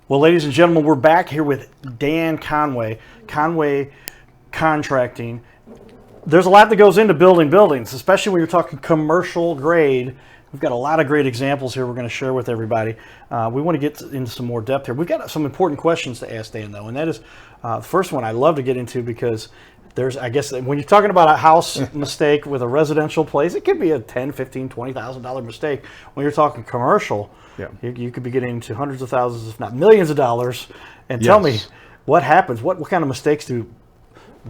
Well, ladies and gentlemen, we're back here with Dan Conway, Conway Contracting. There's a lot that goes into building buildings, especially when you're talking commercial grade. We've got a lot of great examples here we're going to share with everybody. We want to get into some more depth here. We've got some important questions to ask Dan, though, and that is the first one I love to get into because there's, I guess, when you're talking about a house mistake with a residential place, it could be a $10,000, $15,000, $20,000 mistake. When you're talking commercial, yeah, you could be getting into hundreds of thousands, if not millions of dollars. And tell me, what happens? What kind of mistakes do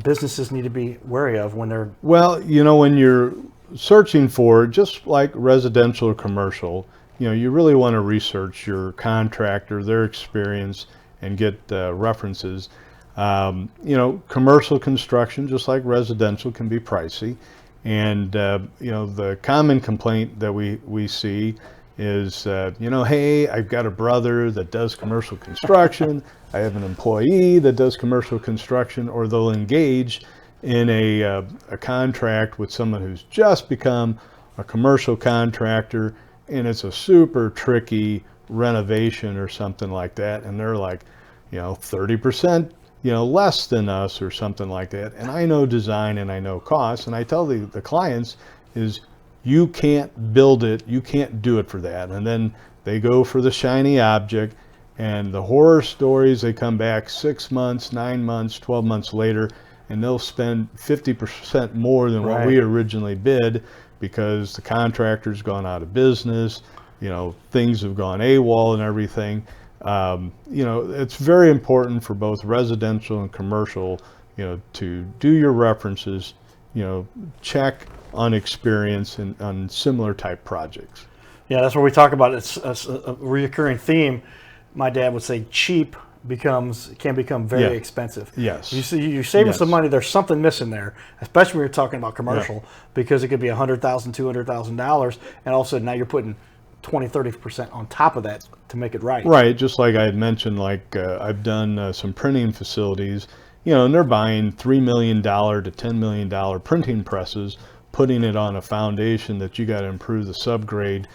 businesses need to be wary of when they're... Well, when you're searching for, just like residential or commercial, you really want to research your contractor, their experience, and get references. Commercial construction, just like residential, can be pricey. And, the common complaint that we see is, hey, I've got a brother that does commercial construction. I have an employee that does commercial construction, or they'll engage in a contract with someone who's just become a commercial contractor, and it's a super tricky renovation or something like that. And they're like, 30%, less than us or something like that. And I know design and I know costs. And I tell the clients is, you can't build it, you can't do it for that. And then they go for the shiny object, and the horror stories, they come back 6 months, 9 months, 12 months later, and they'll spend 50% more than what we originally bid because the contractor's gone out of business, things have gone AWOL and everything. It's very important for both residential and commercial, to do your references, check on experience and on similar type projects. Yeah, that's where we talk about it's a recurring theme. My dad would say cheap can become very expensive. Yes. You're saving some money. There's something missing there, especially when you're talking about commercial, because it could be $100,000, $200,000, and all of a sudden now you're putting 20-30% on top of that to make it right. Right, just like I had mentioned, I've done some printing facilities, and they're buying $3 million to $10 million printing presses, putting it on a foundation that you got to improve the subgrade,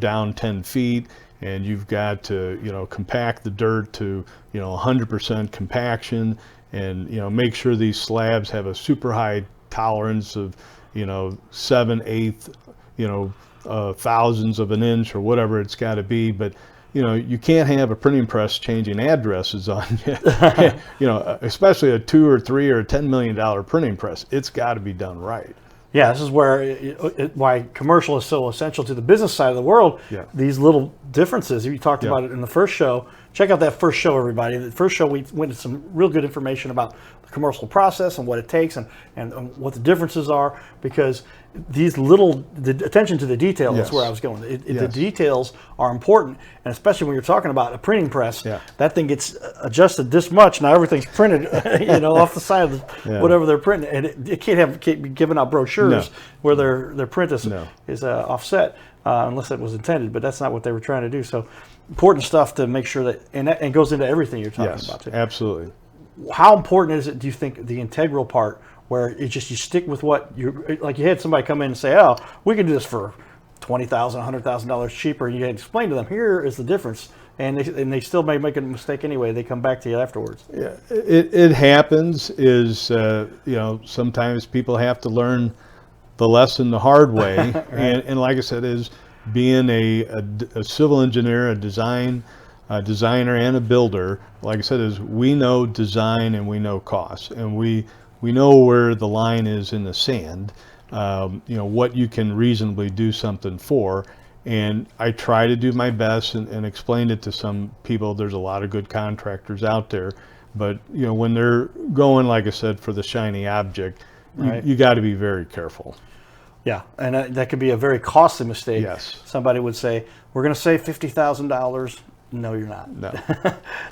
down 10 feet, and you've got to, compact the dirt to, 100% compaction, and, make sure these slabs have a super high tolerance of, 7/8, thousandths of an inch or whatever it's got to be. But you can't have a printing press changing addresses on you, especially a $2 or $3 or $10 million printing press. It's got to be done right. Yeah, this is where why commercial is so essential to the business side of the world. Yeah. These little differences. You talked about it in the first show. Check out that first show, everybody. The first show, we went into some real good information about the commercial process and what it takes and what the differences are, because these the attention to the detail is where I was going. The details are important, and especially when you're talking about a printing press, that thing gets adjusted this much. Now everything's printed, off the side of whatever they're printing, and it can't be giving out brochures where their print is offset unless it was intended. But that's not what they were trying to do. So important stuff to make sure that, and that goes into everything you're talking about too. Absolutely. How important is it, do you think, the integral part, where you stick with what you had somebody come in and say, oh, we can do this for $20,000, $100,000 cheaper, and you had to explain to them, here is the difference, and they still may make a mistake anyway. They come back to you afterwards. Yeah, it happens. Sometimes people have to learn the lesson the hard way. and like I said, is being a civil engineer, a designer and a builder, like I said, is we know design and we know costs, and we know where the line is in the sand, what you can reasonably do something for. And I try to do my best and explain it to some people. There's a lot of good contractors out there, but when they're going, like I said, for the shiny object, you got to be very careful. Yeah, and that could be a very costly mistake. Yes. Somebody would say, we're going to save $50,000. No, you're not. No.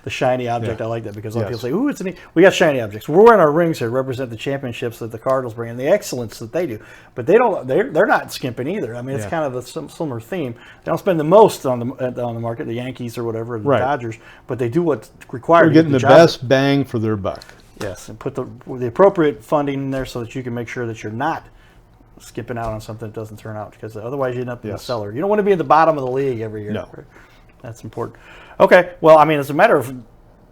The shiny object, I like that, because a lot of people say, ooh, it's neat. We got shiny objects. We're wearing our rings here to represent the championships that the Cardinals bring and the excellence that they do. But they're not skimping either. I mean, it's kind of a similar theme. They don't spend the most on the market, the Yankees or whatever, the Dodgers, but they do what's required. They're getting the best bang for their buck. Yes, and put the appropriate funding in there so that you can make sure that you're not skipping out on something that doesn't turn out, because otherwise you end up in the cellar. You don't want to be at the bottom of the league every year. No. That's important. Okay. Well, I mean, as a matter of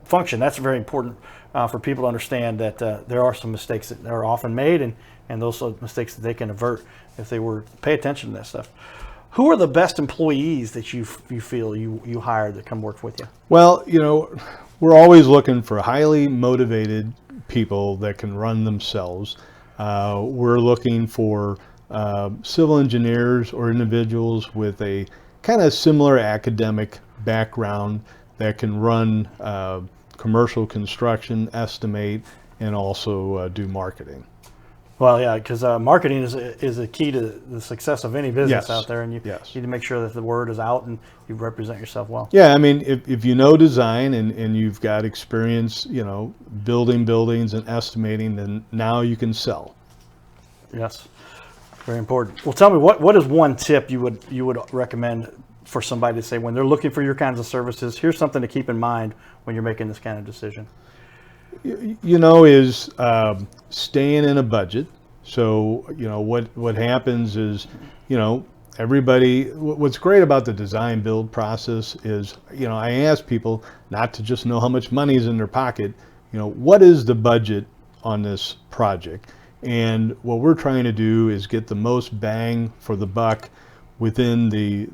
function, that's very important for people to understand that there are some mistakes that are often made, and those are mistakes that they can avert if they were to pay attention to that stuff. Who are the best employees that you feel you hired that come work with you? Well, we're always looking for highly motivated people that can run themselves. We're looking for civil engineers or individuals with a kind of similar academic background that can run commercial construction, estimate, and also do marketing. Well, yeah, because marketing is a key to the success of any business Yes. out there, and you Yes. need to make sure that the word is out and you represent yourself well. Yeah, I mean, if you know design and you've got experience, building buildings and estimating, then now you can sell. Yes, very important. Well, tell me, what is one tip you would recommend for somebody to say when they're looking for your kinds of services? Here's something to keep in mind when you're making this kind of decision. Is staying in a budget. So, what happens is, everybody, what's great about the design build process is, I ask people not to just know how much money is in their pocket, what is the budget on this project? And what we're trying to do is get the most bang for the buck within the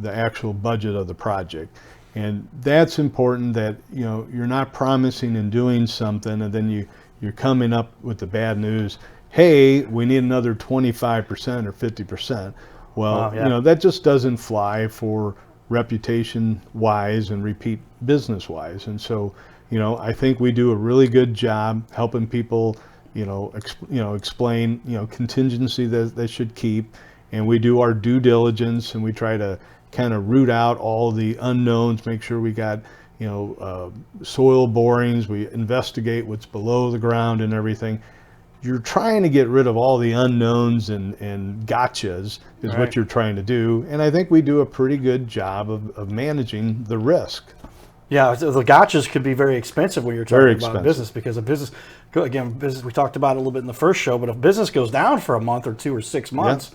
actual budget of the project. And that's important, that you're not promising and doing something and then you're coming up with the bad news, hey, we need another 25% or 50%. Well, yeah. That just doesn't fly for reputation wise and repeat business wise. And so, I think we do a really good job helping people explain contingency that they should keep, and we do our due diligence and we try to kind of root out all the unknowns, make sure we got soil borings, we investigate what's below the ground and everything. You're trying to get rid of all the unknowns and gotchas is right. What you're trying to do, and I think we do a pretty good job of managing the risk. Yeah, the gotchas could be very expensive when you're Very talking about a expensive. business, because a business, we talked about it a little bit in the first show, but if business goes down for a month or 2 or 6 months,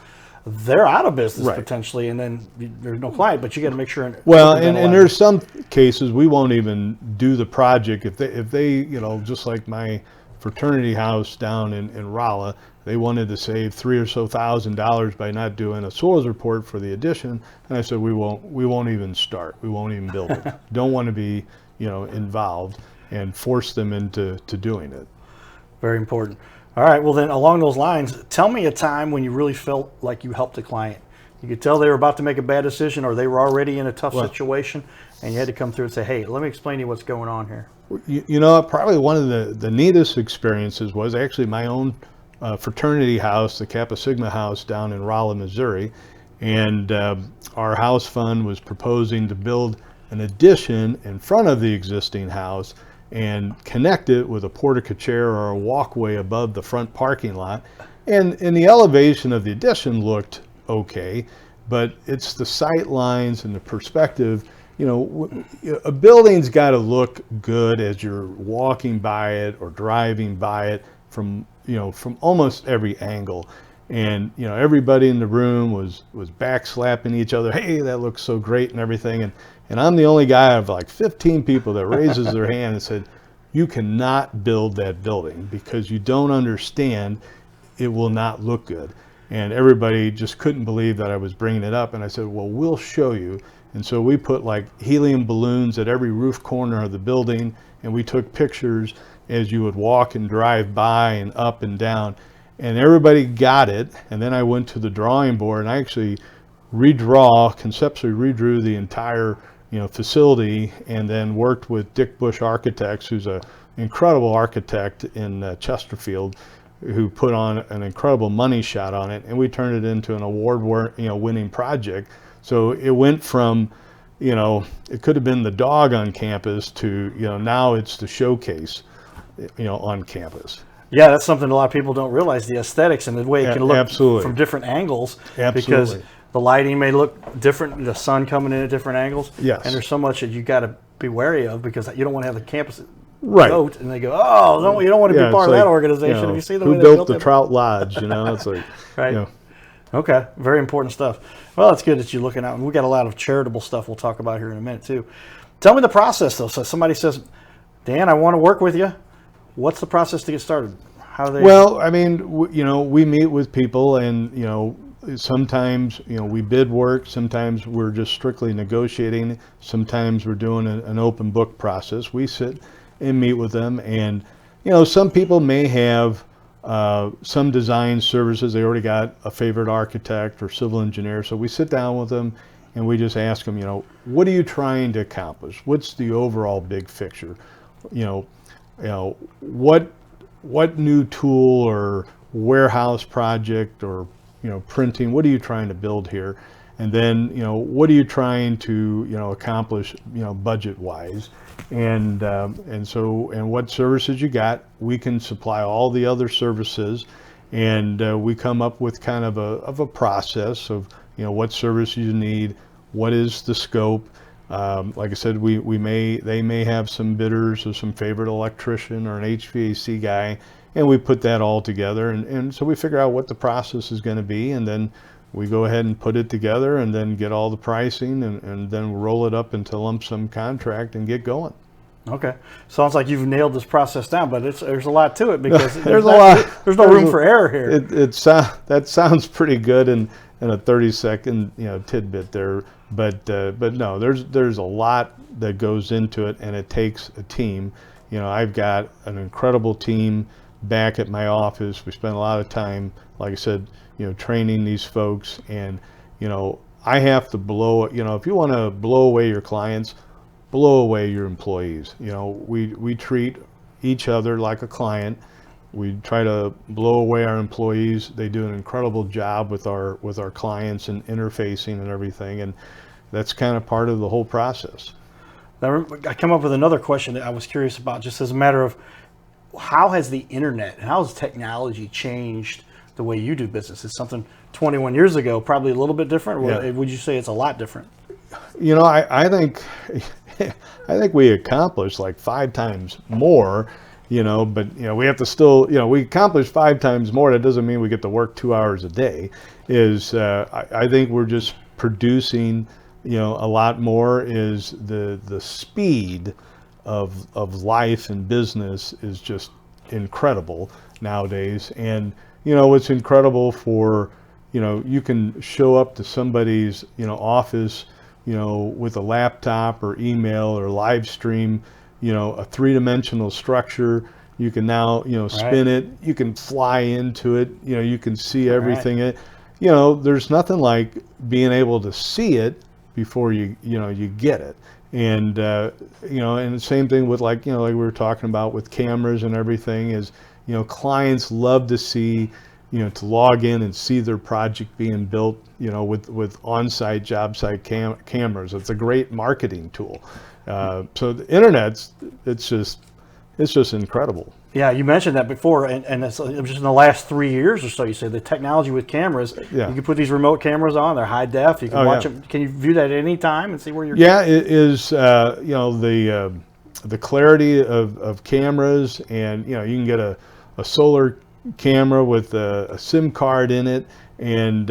they're out of business Right. potentially, and then there's no client, but you got to make sure. Well, and there's some cases we won't even do the project if they just like my fraternity house down in Rolla, they wanted to save $3,000 or so by not doing a soils report for the addition, and I said we won't even start, we won't even build it. Don't want to be involved and force them into doing it. Very important. All right, well then, along those lines, tell me a time when you really felt like you helped a client. You could tell they were about to make a bad decision, or they were already in a tough situation, and you had to come through and say, hey, let me explain to you what's going on here. Probably one of the neatest experiences was actually my own fraternity house, the Kappa Sigma house down in Rolla, Missouri. And our house fund was proposing to build an addition in front of the existing house and connect it with a porte-cochere or a walkway above the front parking lot. And the elevation of the addition looked okay, but it's the sight lines and the perspective. A building's got to look good as you're walking by it or driving by it from almost every angle. And everybody in the room was backslapping each other. Hey, that looks so great and everything. And I'm the only guy of like 15 people that raises their hand and said, you cannot build that building because you don't understand, it will not look good. And everybody just couldn't believe that I was bringing it up. And I said, well, we'll show you. And so we put like helium balloons at every roof corner of the building, and we took pictures as you would walk and drive by and up and down. And everybody got it. And then I went to the drawing board and I actually conceptually redrew the entire facility, and then worked with Dick Bush Architects, who's an incredible architect in Chesterfield, who put on an incredible money shot on it, and we turned it into an award-winning project. So it went from, it could have been the dog on campus to, now it's the showcase, on campus. Yeah, that's something a lot of people don't realize, the aesthetics and the way it can look Absolutely. from different angles. Absolutely. Because the lighting may look different, the sun coming in at different angles. Yes. And there's so much that you got to be wary of, because you don't want to have the campus Right. vote and they go, oh, you don't want to be part of that organization. If you see the way who they built built the it. Trout Lodge, it's like, Right. Okay, very important stuff. Well, it's good that you're looking out. And we got a lot of charitable stuff we'll talk about here in a minute too. Tell me the process though. So somebody says, Dan, I want to work with you. What's the process to get started? How do they? Well, I mean, we meet with people, and sometimes we bid work. Sometimes we're just strictly negotiating. Sometimes we're doing an open book process. We sit and meet with them, and some people may have some design services. They already got a favorite architect or civil engineer, so we sit down with them and we just ask them, what are you trying to accomplish? What's the overall big picture? What new tool or warehouse project or printing, what are you trying to build here? And then what are you trying to accomplish budget wise? And what services you got? We can supply all the other services, and we come up with kind of a process of what services you need, what is the scope. Like I said, they may have some bidders or some favorite electrician or an HVAC guy, and we put that all together, and so we figure out what the process is going to be, and then we go ahead and put it together, and then get all the pricing, and then roll it up into lump sum contract and get going. Okay, sounds like you've nailed this process down, but there's a lot to it because there's no room for error here. That sounds pretty good in a 30-second tidbit there, but no, there's a lot that goes into it, and it takes a team. I've got an incredible team back at my office. We spend a lot of time, like I said, training these folks, and I have to if you want to blow away your clients, blow away your employees. We treat each other like a client. We try to blow away our employees. They do an incredible job with our clients and interfacing and everything, and that's kind of part of the whole process. Now, I come up with another question that I was curious about, just as a matter of how has the internet and how has technology changed the way you do business? It's something 21 years ago, probably a little bit different. Yeah. Would you say it's a lot different? I think I think we accomplished like 5 times more, but we have to still, we accomplished 5 times more. That doesn't mean we get to work 2 hours a day. I think we're just producing, a lot more. Is the speed of life and business is just incredible nowadays. And it's incredible for, you can show up to somebody's office with a laptop or email or live stream, a 3-dimensional structure. You can now, spin it. You can fly into it. You can see everything. Right. There's nothing like being able to see it before you get it. And and the same thing with like we were talking about with cameras and everything is, clients love to see, to log in and see their project being built, with on-site, job site cameras. It's a great marketing tool. So the internet's, it's just incredible. Yeah, you mentioned that before, and it's just in the last 3 years or so. You said the technology with cameras. Yeah. You can put these remote cameras on; they're high def. You can watch them. Can you view that at any time and see where you're? Yeah, it is. The clarity of cameras, and you can get a solar camera with a SIM card in it, and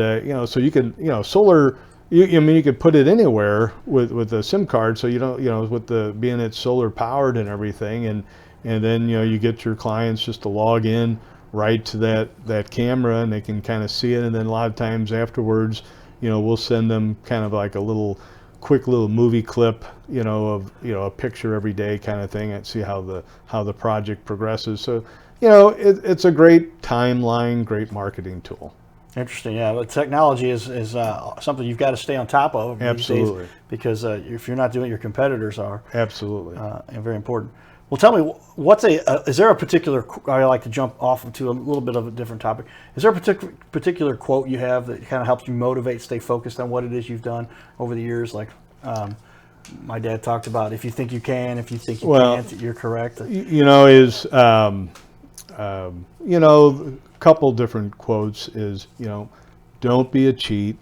so you can solar. You could put it anywhere with a SIM card, so you don't with being it's solar powered and everything, and then you get your clients just to log in right to that camera, and they can kind of see it. And then a lot of times afterwards, we'll send them kind of like a quick little movie clip, of a picture every day kind of thing, and see how the project progresses. So it's a great timeline, great marketing tool. Interesting, yeah. But technology is something you've got to stay on top of. Absolutely. These days, because if you're not doing it, your competitors are. Absolutely. And very important. Well, tell me, is there a particular, I like to jump off into a little bit of a different topic. Is there a particular quote you have that kind of helps you motivate, stay focused on what it is you've done over the years? Like my dad talked about, if you think you can, if you think you can't, you're correct. A couple different quotes is, don't be a cheat.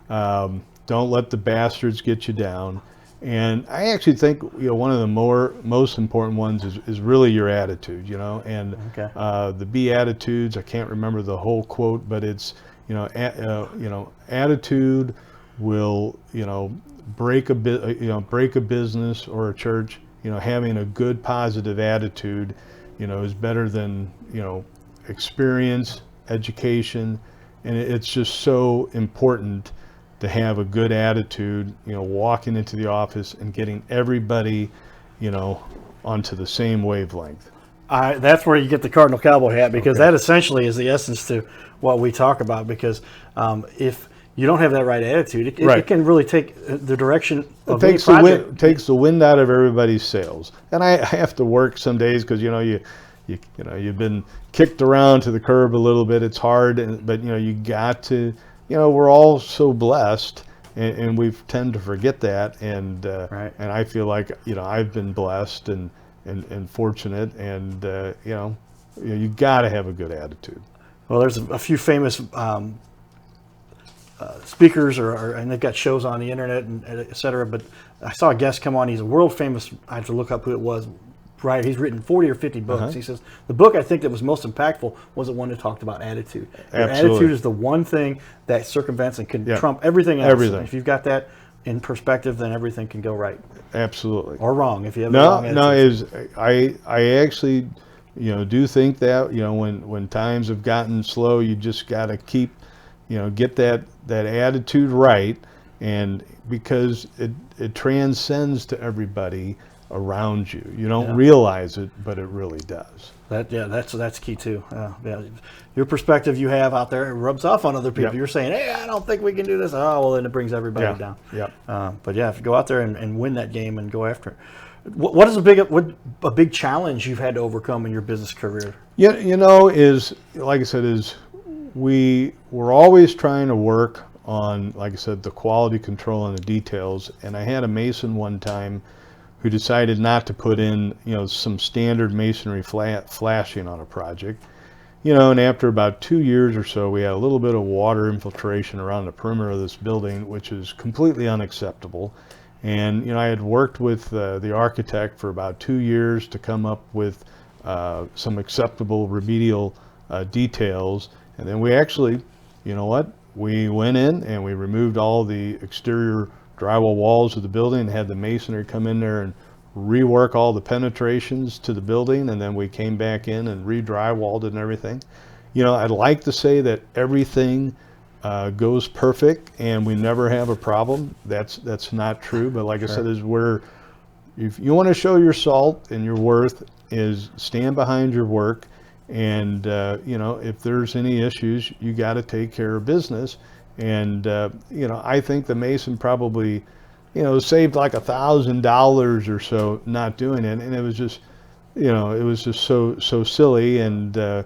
Don't let the bastards get you down. And I actually think one of the most important ones is really your attitude, and okay. The Beatitudes. I can't remember the whole quote, but it's attitude will, break a break a business or a church. Having a good positive attitude, is better than, experience, education, and it's just so important to have a good attitude, walking into the office and getting everybody, onto the same wavelength. That's where you get the Cardinal Cowboy hat, because that essentially is the essence to what we talk about. Because if you don't have that right attitude, it can really take the direction of any project. It takes the wind out of everybody's sails. And I have to work some days because you've been kicked around to the curb a little bit. It's hard, but you got to. We're all so blessed, and we tend to forget that. And and I feel like I've been blessed and fortunate, and you got to have a good attitude. Well, there's a few famous speakers, and they've got shows on the internet and et cetera. But I saw a guest come on. He's a world famous. I have to look up who it was. Right, he's written 40 or 50 books. He says the book I think that was most impactful was the one that talked about attitude. Your attitude is the one thing that circumvents and can trump everything else. Everything. If you've got that in perspective, then everything can go right. Absolutely. Or wrong if you have the wrong attitude. I actually do think that when times have gotten slow, you just got to keep get that attitude right, and because it transcends to everybody around you. You don't realize it, but it really does. That's key too. Your perspective you have out there, it rubs off on other people. You're saying, hey, I don't think we can do this. Oh, well, then it brings everybody down. But if you go out there and win that game and go after it. What is a big challenge you've had to overcome in your business career? Is like I said, we're always trying to work on, like I said, the quality control and the details. And I had a mason one time who decided not to put in, some standard masonry flashing on a project. And after about 2 years or so, we had a little bit of water infiltration around the perimeter of this building, which is completely unacceptable. And, I had worked with the architect for about 2 years to come up with some acceptable remedial details. And then we actually, we went in and we removed all the exterior drywall walls of the building and had the masonry come in there and rework all the penetrations to the building, and then we came back in and re-drywalled it and everything. I'd like to say that everything goes perfect and we never have a problem. That's not true, but like I said, if you want to show your salt and your worth, is stand behind your work, and if there's any issues, you got to take care of business. And I think the mason probably saved like $1,000 or so not doing it, and it was just so silly. And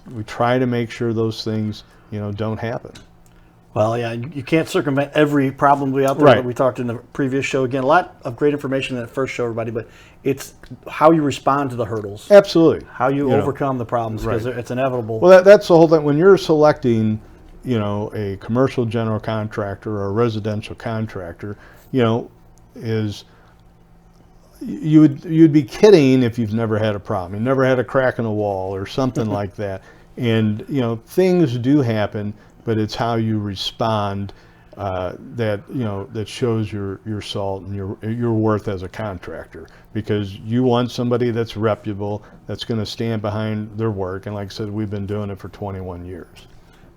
we try to make sure those things don't happen. Well, you can't circumvent every problem out there that we talked in the previous show. Again, a lot of great information in that first show, everybody, but it's how you respond to the hurdles. Absolutely. How you overcome the problems, because it's inevitable. Well, that's the whole thing. When you're selecting a commercial general contractor or a residential contractor, is you'd be kidding if you've never had a problem. You never had a crack in a wall or something like that. And things do happen, but it's how you respond that shows your salt and your worth as a contractor, because you want somebody that's reputable, that's going to stand behind their work. And like I said, we've been doing it for 21 years.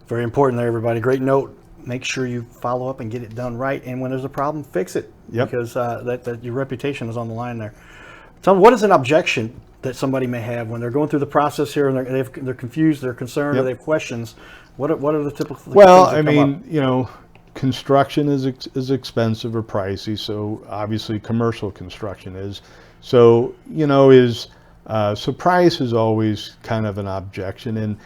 Very important there, everybody. Great note. Make sure you follow up and get it done right. And when there's a problem, fix it. Because that your reputation is on the line there. Tell me, what is an objection that somebody may have when they're going through the process here and they're confused, they're concerned, or they have questions? What are the typical things that come up? Construction is expensive or pricey. So obviously commercial construction is. So, so price is always kind of an objection. And,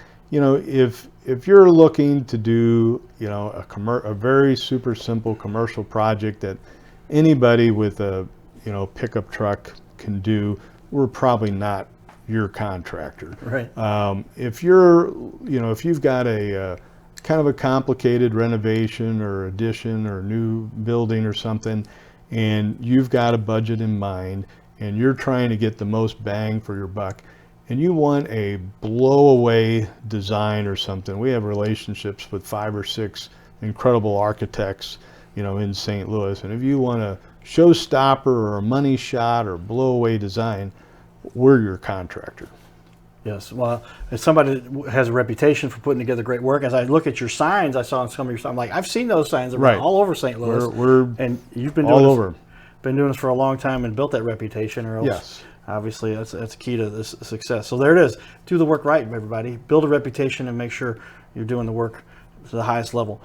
if you're looking to do, a very super simple commercial project that anybody with a, pickup truck can do, we're probably not your contractor. Right. If you've got a kind of a complicated renovation or addition or new building or something, and you've got a budget in mind and you're trying to get the most bang for your buck, and you want a blow away design or something, we have relationships with 5 or 6 incredible architects, in St. Louis. And if you want a showstopper or a money shot or blow away design, we're your contractor. Yes, well, as somebody that has a reputation for putting together great work, as I look at your signs, I saw on some of your signs, I'm like, I've seen those signs around all over St. Louis. And you've been doing all over. Been doing this for a long time and built that reputation, or else Yes. obviously that's key to this success. So there it is. Do the work right, everybody. Build a reputation and make sure you're doing the work to the highest level.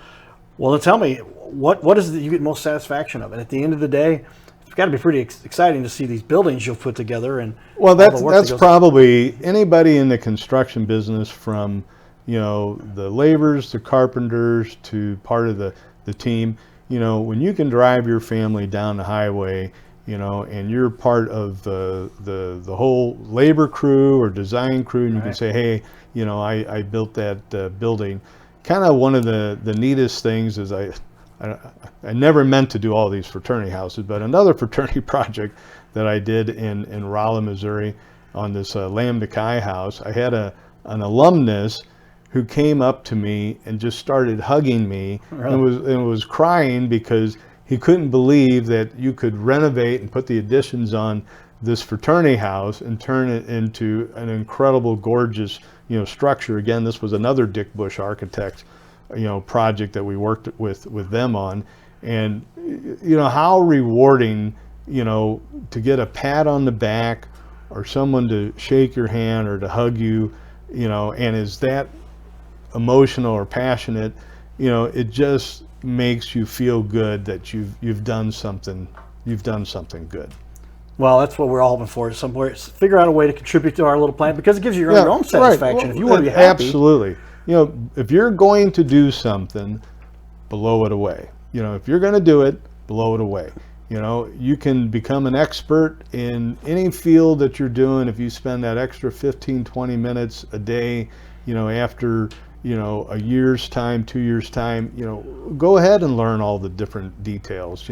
Well, then tell me, what is it that you get most satisfaction of? And at the end of the day, it's got to be pretty exciting to see these buildings you'll put together. And well, that's probably anybody in the construction business, from the laborers, the carpenters, to part of the team. When you can drive your family down the highway, and you're part of the whole labor crew or design crew, and you can say, hey, I built that building. Kind of one of the neatest things is I never meant to do all these fraternity houses, but another fraternity project that I did in Rolla, Missouri, on this Lambda Chi house, I had an alumnus who came up to me and just started hugging me, and was crying because he couldn't believe that you could renovate and put the additions on this fraternity house and turn it into an incredible, gorgeous, structure. Again, this was another Dick Bush architect, project that we worked with them on. And, how rewarding, to get a pat on the back or someone to shake your hand or to hug you, and is that emotional or passionate, it just makes you feel good that you've done something good. Well, that's what we're all hoping for. Somewhere, figure out a way to contribute to our little plan, because it gives you your own satisfaction. Right. Well, if you want to be happy, absolutely. If you're going to do something, blow it away. If you're going to do it, blow it away. You can become an expert in any field that you're doing if you spend that extra 15, 20 minutes a day, after a year's time, 2 years time, go ahead and learn all the different details,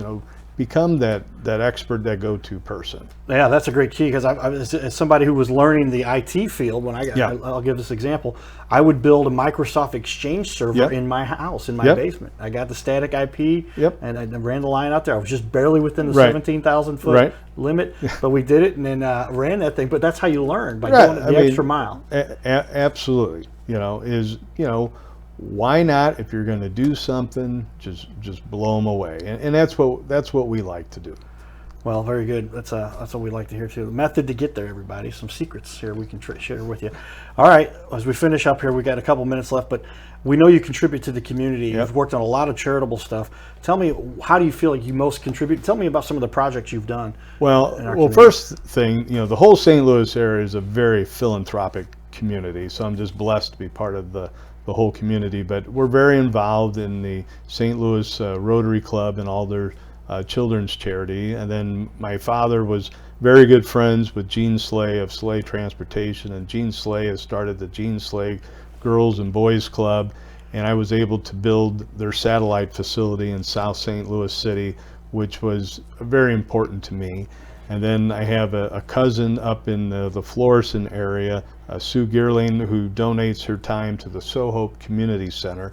become that expert, that go-to person. Yeah, that's a great key, because as somebody who was learning the IT field, I'll give this example, I would build a Microsoft Exchange server in my house, in my basement. I got the static IP, and I ran the line out there. I was just barely within the 17,000 foot limit, but we did it, and then ran that thing. But that's how you learn, by doing it the extra mile. Absolutely. Why not, if you're going to do something, just blow them away, and that's what we like to do. Well, very good. That's what we like to hear too. The method to get there, everybody. Some secrets here we can share with you. All right, as we finish up here, we got a couple minutes left, but we know you contribute to the community. You've worked on a lot of charitable stuff. Tell me, how do you feel like you most contribute? Tell me about some of the projects you've done. Well, first thing, the whole St. Louis area is a very philanthropic community, so I'm just blessed to be part of the whole community. But we're very involved in the St. Louis Rotary Club and all their children's charity. And then my father was very good friends with Gene Slay of Slay Transportation, and Gene Slay has started the Gene Slay Girls and Boys Club, and I was able to build their satellite facility in South St. Louis City, which was very important to me. And then I have a cousin up in the Florissant area, Sue Geerling, who donates her time to the Sohope Community Center.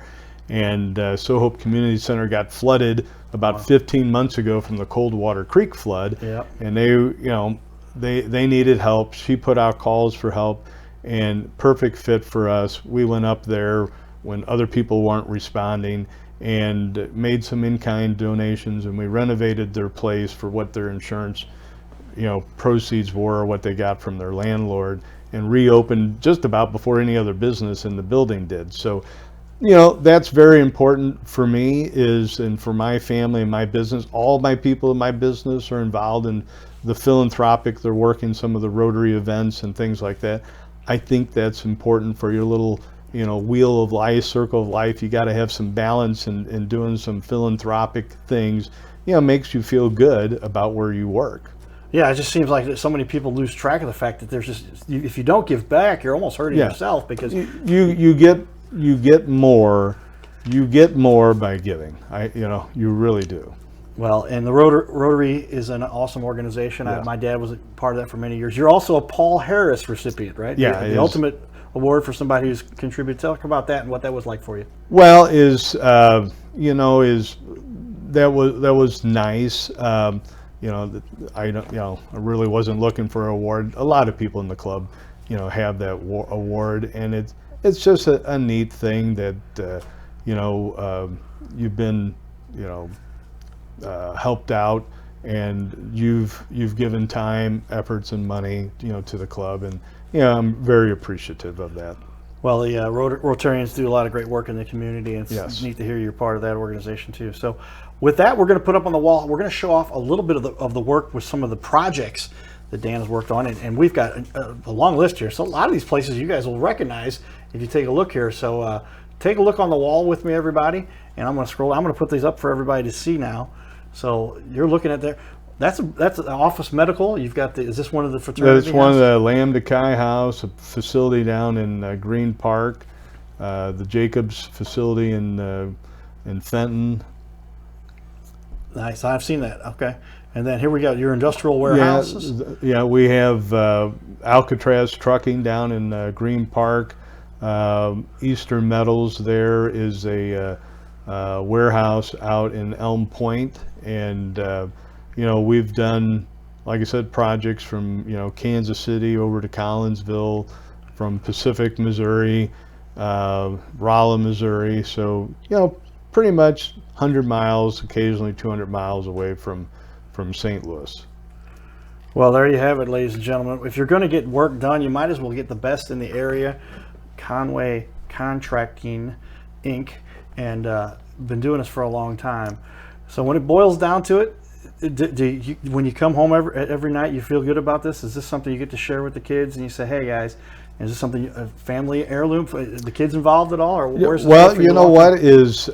And Sohope Community Center got flooded about 15 months ago from the Coldwater Creek flood. And they needed help. She put out calls for help, and perfect fit for us. We went up there when other people weren't responding and made some in-kind donations, and we renovated their place for what their insurance proceeds were, what they got from their landlord, and reopened just about before any other business in the building did. So, that's very important for me, and for my family and my business. All my people in my business are involved in the philanthropic. They're working some of the Rotary events and things like that. I think that's important for your little, wheel of life, circle of life. You got to have some balance in doing some philanthropic things. Makes you feel good about where you work. Yeah, it just seems like so many people lose track of the fact that if you don't give back, you're almost hurting yourself, because you get more by giving. You really do. Well, and the Rotary is an awesome organization. Yeah. My dad was a part of that for many years. You're also a Paul Harris recipient, right? Yeah, the ultimate award for somebody who's contributed. Talk about that and what that was like for you. Well, that was nice. I don't, I really wasn't looking for an award. A lot of people in the club, have that award, and it's just a neat thing that you've been, helped out, and you've given time, efforts, and money, to the club, and I'm very appreciative of that. Well, the Rotarians do a lot of great work in the community, and it's Yes. neat to hear you're part of that organization too. So, with that, we're going to put up on the wall. We're going to show off a little bit of the work with some of the projects that Dan has worked on, and we've got a long list here. So, a lot of these places you guys will recognize if you take a look here. So, take a look on the wall with me, everybody, and I'm going to scroll. I'm going to put these up for everybody to see now. So, you're looking at there. That's an Office Medical. You've got is this one of the fraternity? That's one of the Lambda Chi House, a facility down in Green Park, the Jacobs facility in Fenton. Nice, I've seen that. Okay, and then here we got your industrial warehouses. Yeah, we have Alcatraz Trucking down in Green Park. Eastern Metals there is a warehouse out in Elm Point, and we've done, like I said, projects from Kansas City over to Collinsville, from Pacific, Missouri, Rolla, Missouri. So pretty much 100 miles, occasionally 200 miles away from St. Louis. Well, there you have it, ladies and gentlemen. If you're going to get work done, you might as well get the best in the area. Conway Contracting Inc. and been doing this for a long time. So when it boils down to it, when you come home every night, you feel good about this? Is this something you get to share with the kids, and you say, "Hey guys, is this something a family heirloom? The kids involved at all, or where's this? Well, is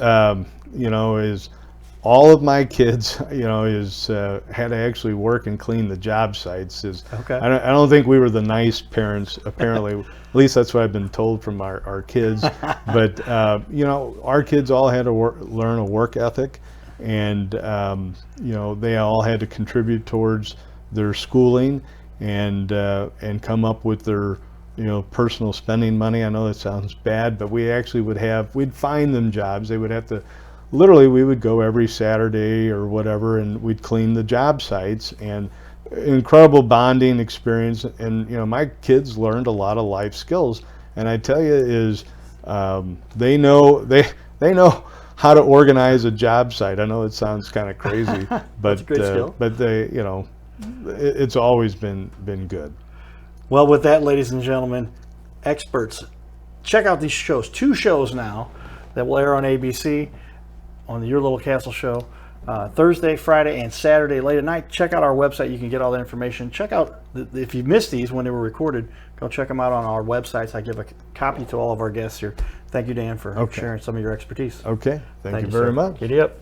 all of my kids, had to actually work and clean the job sites. Okay. I don't think we were the nice parents, apparently. At least that's what I've been told from our kids. But our kids all had to learn a work ethic, and they all had to contribute towards their schooling and come up with their personal spending money. I know that sounds bad, but we actually we'd find them jobs. They would have to, literally, we would go every Saturday or whatever, and we'd clean the job sites, and incredible bonding experience. And my kids learned a lot of life skills, and I tell you is they know how to organize a job site. I know it sounds kind of crazy, but they it's always been good. Well, with that, ladies and gentlemen, experts, check out these shows. 2 shows now that will air on ABC on the Your Little Castle show, Thursday, Friday, and Saturday late at night. Check out our website. You can get all that information. Check out, if you missed these when they were recorded, go check them out on our websites. I give a copy to all of our guests here. Thank you, Dan, for sharing some of your expertise. Okay. Thank you sir. very much. Giddy up.